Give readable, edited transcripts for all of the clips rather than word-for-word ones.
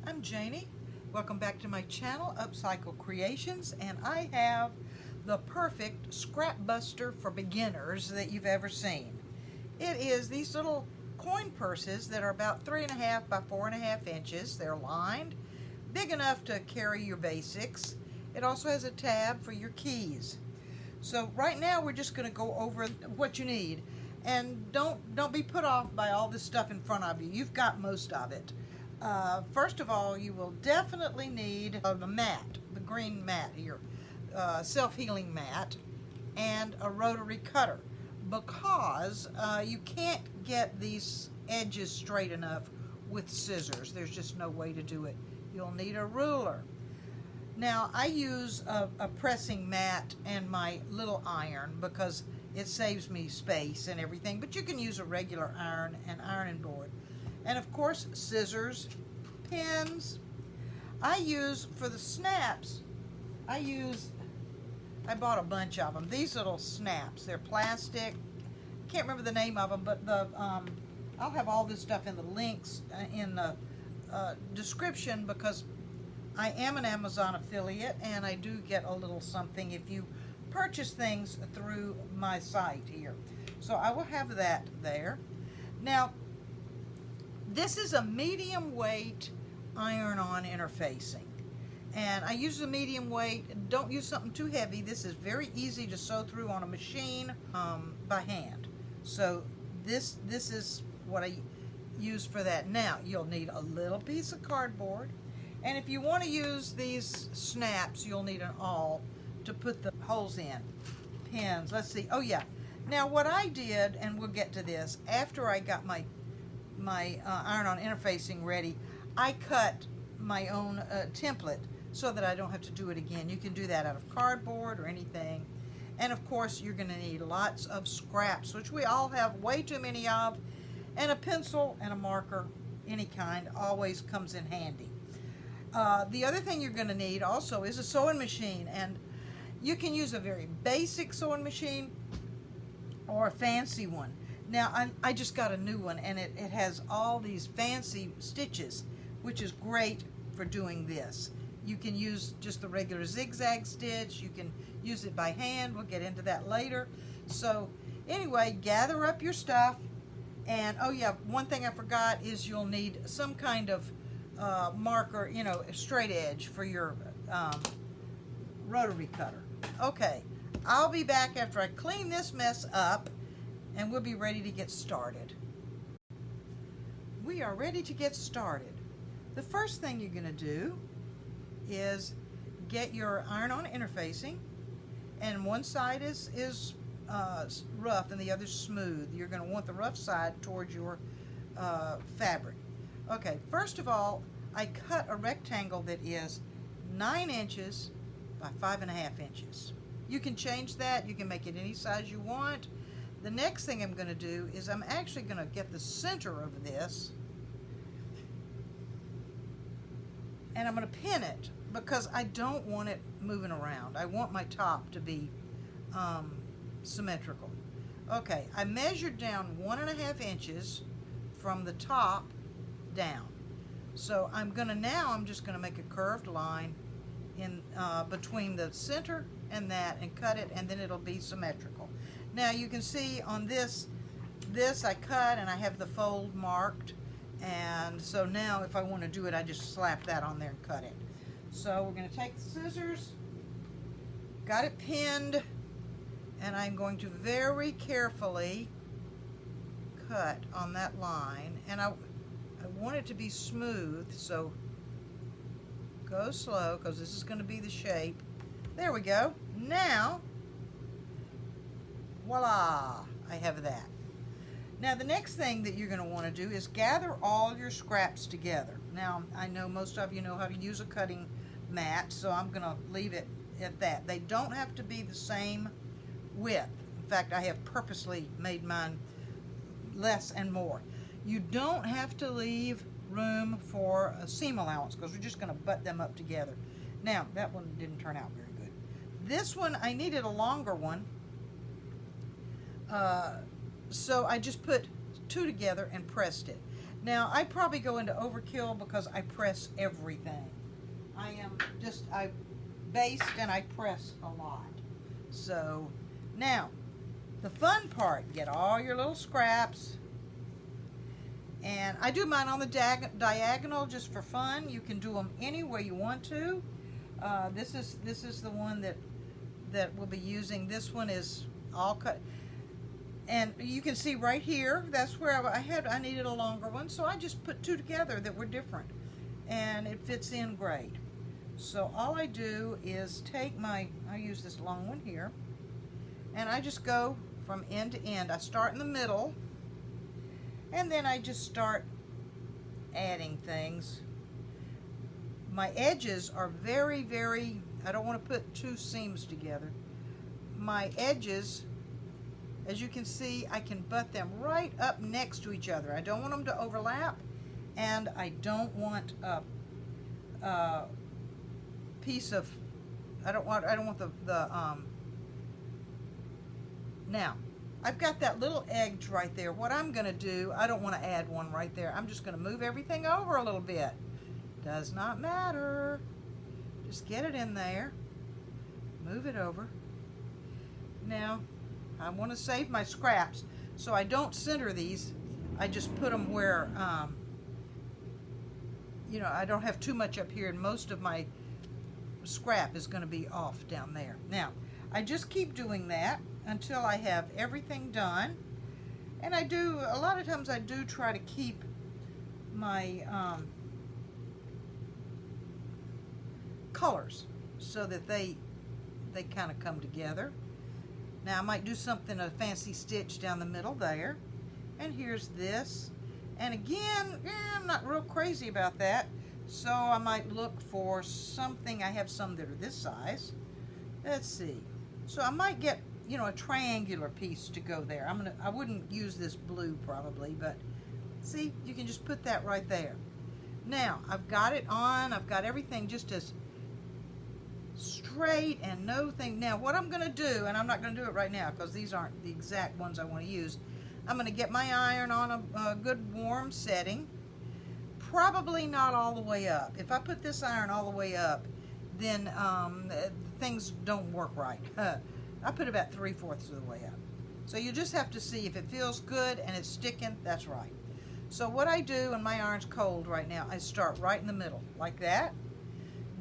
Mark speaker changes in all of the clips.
Speaker 1: I'm Janie. Welcome back to my channel, Upcycle Creations, and I have the perfect scrap buster for beginners that you've ever seen. It is these little coin purses that are about 3.5 by 4.5 inches. They're lined, big enough to carry your basics. It also has a tab for your keys. So right now we're just going to go over what you need, and don't be put off by all this stuff in front of you. You've got most of it. First of all, you will definitely need the mat, the green mat here, self-healing mat, and a rotary cutter, because you can't get these edges straight enough with scissors. There's just no way to do it. You'll need a ruler. Now, I use a pressing mat and my little iron because it saves me space and everything, but you can use a regular iron and ironing board. And of course, scissors, pins. I use, for the snaps, I bought a bunch of them. These little snaps, they're plastic. Can't remember the name of them, but I'll have all this stuff in the links in the description, because I am an Amazon affiliate and I do get a little something if you purchase things through my site here. So I will have that there. Now, this is a medium weight iron-on interfacing, and I use a medium weight. Don't use something too heavy. This is very easy to sew through on a machine by hand. So this is what I use for that. Now, you'll need a little piece of cardboard, and if you want to use these snaps, you'll need an awl to put the holes in. Pins, let's see. Oh yeah. Now what I did, and we'll get to this, after I got my iron-on interfacing ready, I cut my own template so that I don't have to do it again. You can do that out of cardboard or anything. And of course, you're going to need lots of scraps, which we all have way too many of, and a pencil and a marker, any kind, always comes in handy. The other thing you're going to need also is a sewing machine, and you can use a very basic sewing machine or a fancy one. Now, I just got a new one, and it has all these fancy stitches, which is great for doing this. You can use just the regular zigzag stitch. You can use it by hand. We'll get into that later. So anyway, gather up your stuff. And oh yeah, one thing I forgot is you'll need some kind of marker, you know, straight edge for your rotary cutter. Okay, I'll be back after I clean this mess up, and we'll be ready to get started. We are ready to get started. The first thing you're going to do is get your iron-on interfacing, and one side is rough and the other's smooth. You're going to want the rough side towards your fabric. Okay, first of all, I cut a rectangle that is 9 inches by 5.5 inches. You can change that. You can make it any size you want. The next thing I'm going to do is I'm actually going to get the center of this, and I'm going to pin it because I don't want it moving around. I want my top to be symmetrical. Okay, I measured down 1.5 inches from the top down. So I'm just going to make a curved line in between the center and that, and cut it, and then it'll be symmetrical. Now you can see on this I cut, and I have the fold marked, and so now if I want to do it, I just slap that on there and cut it. So we're going to take the scissors, got it pinned, and I'm going to very carefully cut on that line, and I want it to be smooth, so go slow because this is going to be the shape. There we go. Now, voila, I have that. Now the next thing that you're going to want to do is gather all your scraps together. Now I know most of you know how to use a cutting mat, so I'm going to leave it at that. They don't have to be the same width. In fact, I have purposely made mine less and more. You don't have to leave room for a seam allowance because we're just going to butt them up together. Now that one didn't turn out very good. This one, I needed a longer one. So I just put 2 together and pressed it. Now, I probably go into overkill because I press everything. I baste and I press a lot. So, now, the fun part, get all your little scraps. And I do mine on the diagonal just for fun. You can do them any way you want to. This is the one that we'll be using. This one is all cut. And you can see right here, that's where I needed a longer one, so I just put two together that were different, and it fits in great. So all I do is take I use this long one here, and I just go from end to end. I start in the middle, and then I just start adding things. My edges are very, very, I don't want to put two seams together. My edges, as you can see, I can butt them right up next to each other. I don't want them to overlap, and I don't want a piece of, I don't want now, I've got that little edge right there. What I'm going to do, I don't want to add one right there. I'm just going to move everything over a little bit. Does not matter. Just get it in there. Move it over. Now, I want to save my scraps, so I don't center these. I just put them where, I don't have too much up here, and most of my scrap is going to be off down there. Now, I just keep doing that until I have everything done. And a lot of times I do try to keep my colors so that they kind of come together. Now I might do a fancy stitch down the middle there. And here's this. And again, I'm not real crazy about that. So I might look for something. I have some that are this size. Let's see. So I might get, a triangular piece to go there. I wouldn't use this blue probably, but see, you can just put that right there. Now, I've got it on. I've got everything just as straight and no thing. Now, what I'm going to do, and I'm not going to do it right now because these aren't the exact ones I want to use. I'm going to get my iron on a good warm setting. Probably not all the way up. If I put this iron all the way up, then things don't work right. I put about 3/4 of the way up. So you just have to see if it feels good and it's sticking, that's right. So what I do, and my iron's cold right now, I start right in the middle, like that.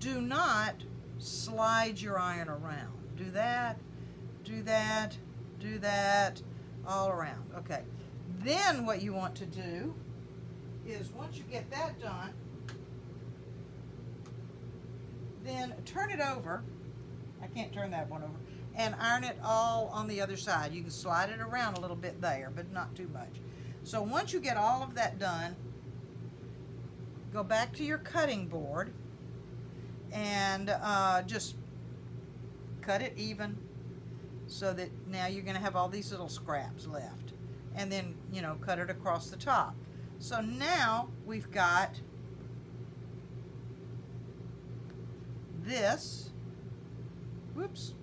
Speaker 1: Do not slide your iron around. Do that, do that, do that, all around. Okay. Then what you want to do is, once you get that done, then turn it over. I can't turn that one over. And iron it all on the other side. You can slide it around a little bit there, but not too much. So once you get all of that done, go back to your cutting board and just cut it even so that now you're going to have all these little scraps left. And then, cut it across the top. So now we've got this. Whoops.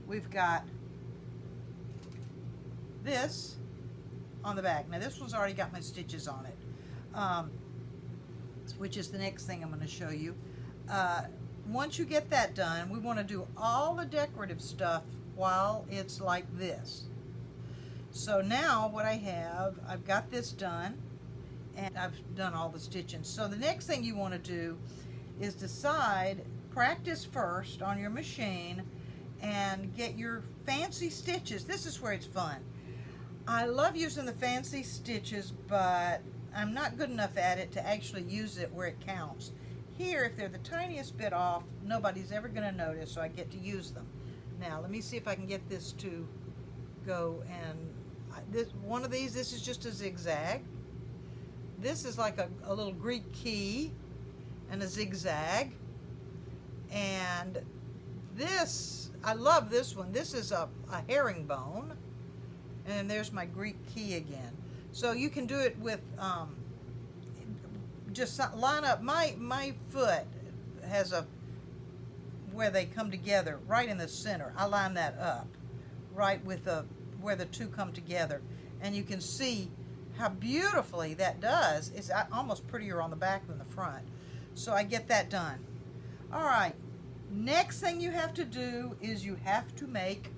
Speaker 1: We've got this on the back. Now this one's already got my stitches on it, which is the next thing I'm going to show you. Once you get that done, we want to do all the decorative stuff while it's like this. So now what I've got this done, and I've done all the stitching. So the next thing you want to do is practice first on your machine and get your fancy stitches. This is where it's fun. I love using the fancy stitches, but I'm not good enough at it to actually use it where it counts. Here, if they're the tiniest bit off, nobody's ever going to notice, so I get to use them. Now, let me see if I can get this to go, and one of these, this is just a zigzag. This is like a little Greek key and a zigzag. And this, I love this one. This is a herringbone. And there's my Greek key again. So you can do it with, just line up. My foot has where they come together, right in the center. I line that up right with where the two come together. And you can see how beautifully that does. It's almost prettier on the back than the front. So I get that done. All right, next thing you have to do is you have to make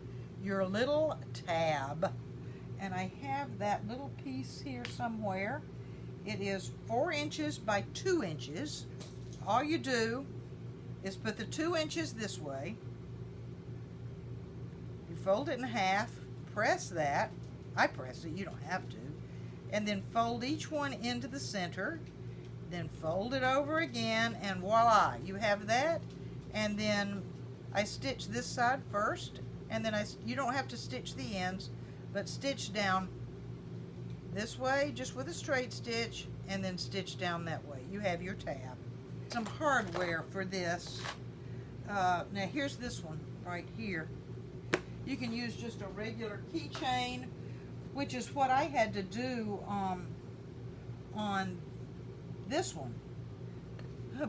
Speaker 1: your little tab. And I have that little piece here somewhere. It is 4 inches by 2 inches. All you do is put the 2 inches this way. You fold it in half, press that. I press it, you don't have to. And then fold each one into the center. Then fold it over again, and voila, you have that. And then I stitch this side first, and then you don't have to stitch the ends, but stitch down this way just with a straight stitch, and then stitch down that way. You have your tab. Some hardware for this. Now here's this one right here. You can use just a regular keychain, which is what I had to do on this one,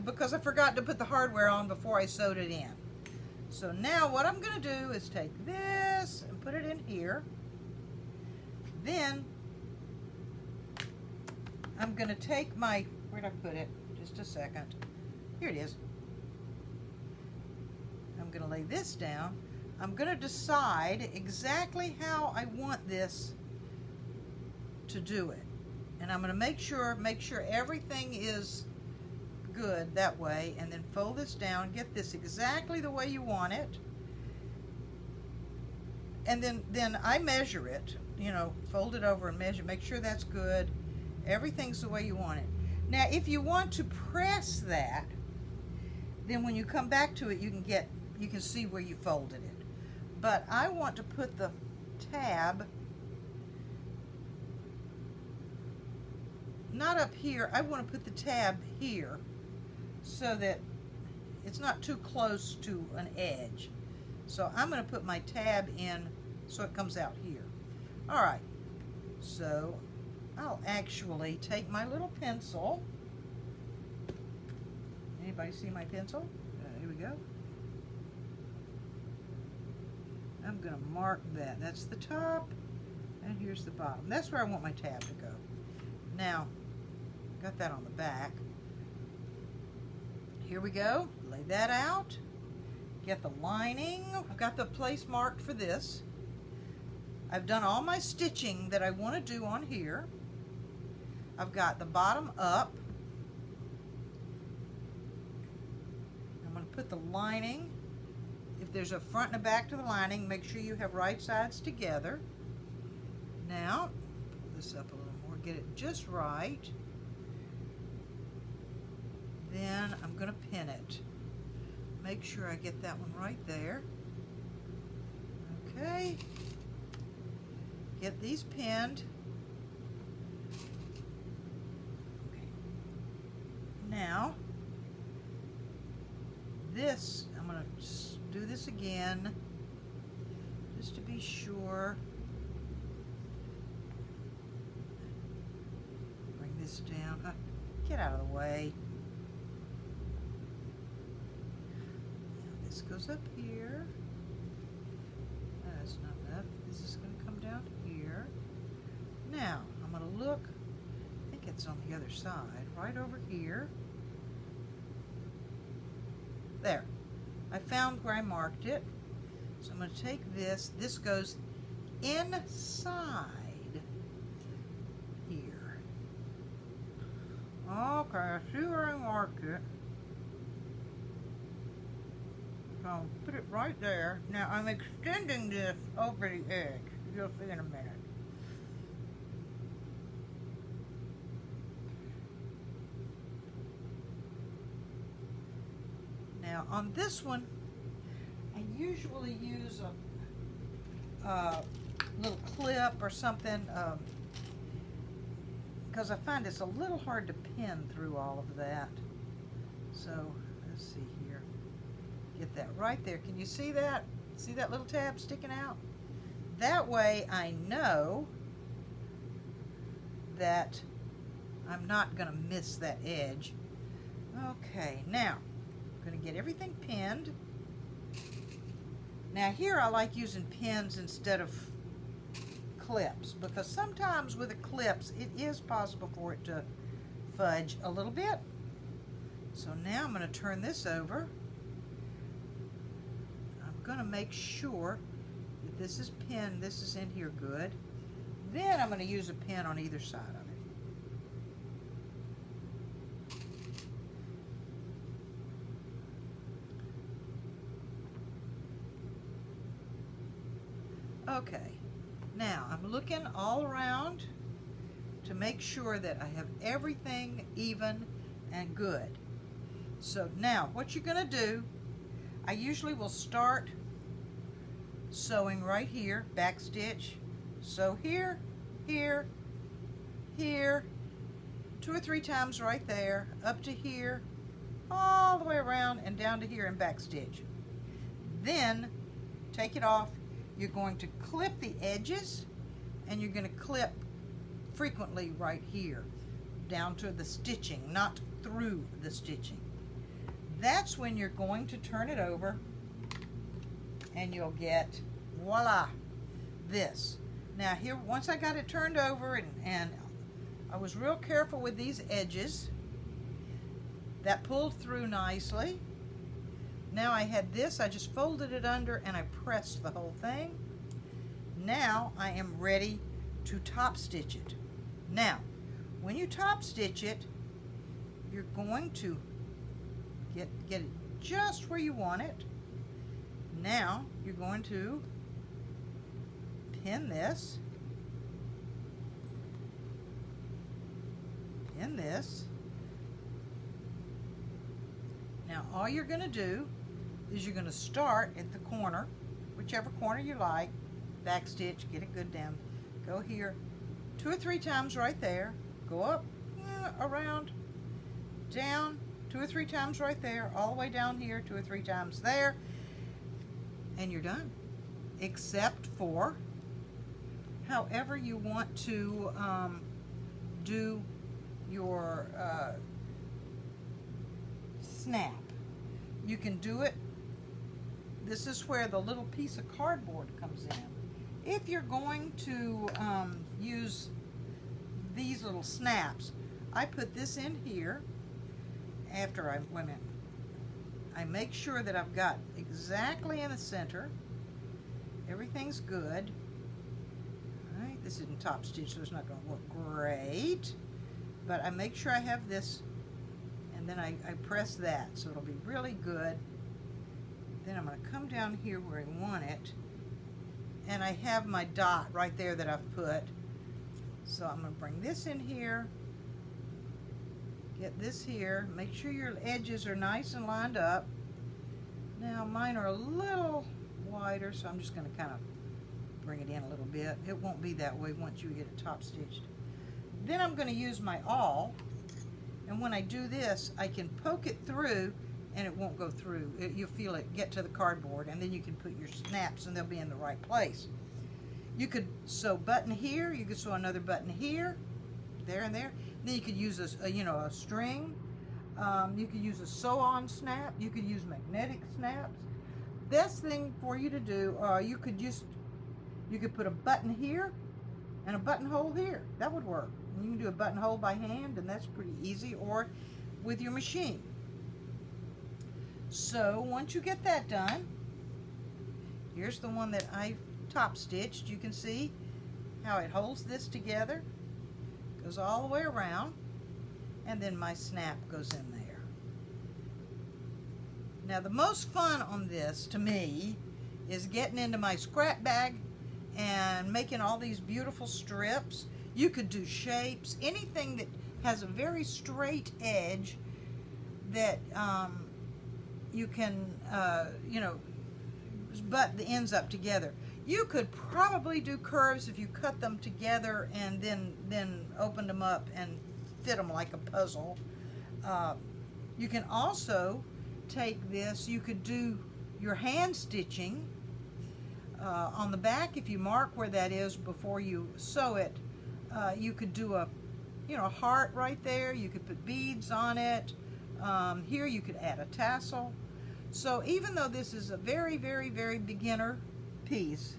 Speaker 1: because I forgot to put the hardware on before I sewed it in. So now what I'm going to do is take this and put it in here. Then I'm going to take my, where'd I put it? Just a second. Here it is. I'm going to lay this down. I'm going to decide exactly how I want this to do it. And I'm going to make sure everything is good that way, and then fold this down, get this exactly the way you want it. And then I measure it, you know, fold it over and measure, make sure that's good. Everything's the way you want it. Now, if you want to press that, then when you come back to it, you can see where you folded it. But I want to put the tab not up here. I want to put the tab here so that it's not too close to an edge. So I'm going to put my tab in so it comes out here. All right, so I'll actually take my little pencil. Anybody see my pencil? Here we go. I'm going to mark that. That's the top, and here's the bottom. That's where I want my tab to go. Now, got that on the back. Here we go. Lay that out. Get the lining. I've got the place marked for this. I've done all my stitching that I want to do on here. I've got the bottom up. I'm going to put the lining. If there's a front and a back to the lining, make sure you have right sides together. Now, pull this up a little more, get it just right. Then I'm going to pin it. Make sure I get that one right there. Okay. Get these pinned. Okay. Now, this, I'm going to do this again just to be sure. Bring this down. Get out of the way. This goes up here. That's not enough. This is going to come down here. Now, I'm going to look. I think it's on the other side. Right over here. There. I found where I marked it. So I'm going to take this. This goes inside here. Okay, I see where I marked it. I'll put it right there. Now I'm extending this over the edge. You'll see in a minute. Now on this one, I usually use a little clip or something because I find it's a little hard to pin through all of that. So let's see here. Get that right there. Can you see that? See that little tab sticking out? That way I know that I'm not going to miss that edge. Okay, now I'm going to get everything pinned. Now here I like using pins instead of clips, because sometimes with the clips it is possible for it to fudge a little bit. So now I'm going to turn this over. I'm going to make sure that this is pinned, this is in here good. Then I'm going to use a pin on either side of it. Okay, now I'm looking all around to make sure that I have everything even and good. So now what you're going to do, I usually will start sewing right here, back stitch, sew here, here, here, 2 or 3 times right there, up to here, all the way around and down to here and back stitch. Then take it off. You're going to clip the edges, and you're going to clip frequently right here down to the stitching, not through the stitching. That's when you're going to turn it over, and you'll get, voila, this. Now here, once I got it turned over, and I was real careful with these edges, that pulled through nicely. Now I had this, I just folded it under and I pressed the whole thing. Now I am ready to top stitch it. Now, when you top stitch it, you're going to get it just where you want it. Now you're going to pin this, pin this. Now all you're going to do is you're going to start at the corner, whichever corner you like, back stitch, get it good down, go here 2 or 3 times right there, go up, around, down, 2 or 3 times right there, all the way down here, 2 or 3 times there, and you're done. Except for however you want to do your snap. You can do it. This is where the little piece of cardboard comes in. If you're going to use these little snaps, I put this in here after I make sure that I've got exactly in the center. Everything's good. All right, this isn't top stitch, so it's not going to look great. But I make sure I have this, and then I press that, so it'll be really good. Then I'm going to come down here where I want it, and I have my dot right there that I've put. So I'm going to bring this in here, get this here, make sure your edges are nice and lined up. Now mine are a little wider, so I'm just going to kind of bring it in a little bit. It won't be that way once you get it top stitched. Then I'm going to use my awl, and when I do this, I can poke it through and it won't go through. You'll feel it get to the cardboard, and then you can put your snaps and they'll be in the right place. You could sew button here, you could sew another button here, there and there. Then you could use a string. You could use a sew-on snap. You could use magnetic snaps. Best thing for you to do, you could put a button here and a buttonhole here. That would work. And you can do a buttonhole by hand, and that's pretty easy, or with your machine. So once you get that done, here's the one that I top stitched. You can see how it holds this together, goes all the way around, and then my snap goes in there. Now the most fun on this to me is getting into my scrap bag and making all these beautiful strips. You could do shapes, anything that has a very straight edge that you can butt the ends up together. You could probably do curves if you cut them together and then opened them up and fit them like a puzzle. You can also take this, you could do your hand stitching on the back. If you mark where that is before you sew it, you could do a heart right there. You could put beads on it. Here you could add a tassel. So even though this is a very, very, very beginner piece,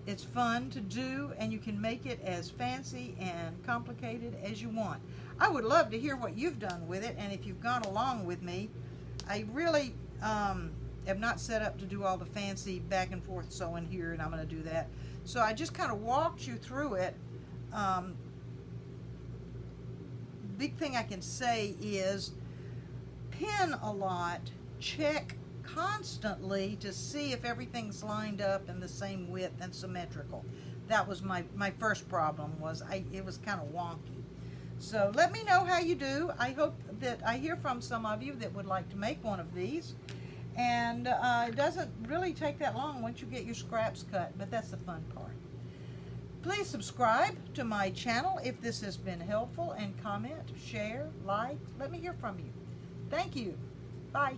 Speaker 1: It's fun to do, and you can make it as fancy and complicated as you want. I would love to hear what you've done with it, and if you've gone along with me. I really am not set up to do all the fancy back and forth sewing here, and I'm going to do that. So I just kind of walked you through it. Big thing I can say is pin a lot, check constantly to see if everything's lined up and the same width and symmetrical. That was my first problem, was it was kind of wonky. So let me know how you do. I hope that I hear from some of you that would like to make one of these. And it doesn't really take that long once you get your scraps cut, but that's the fun part. Please subscribe to my channel if this has been helpful, and comment, share, like. Let me hear from you. Thank you. Bye.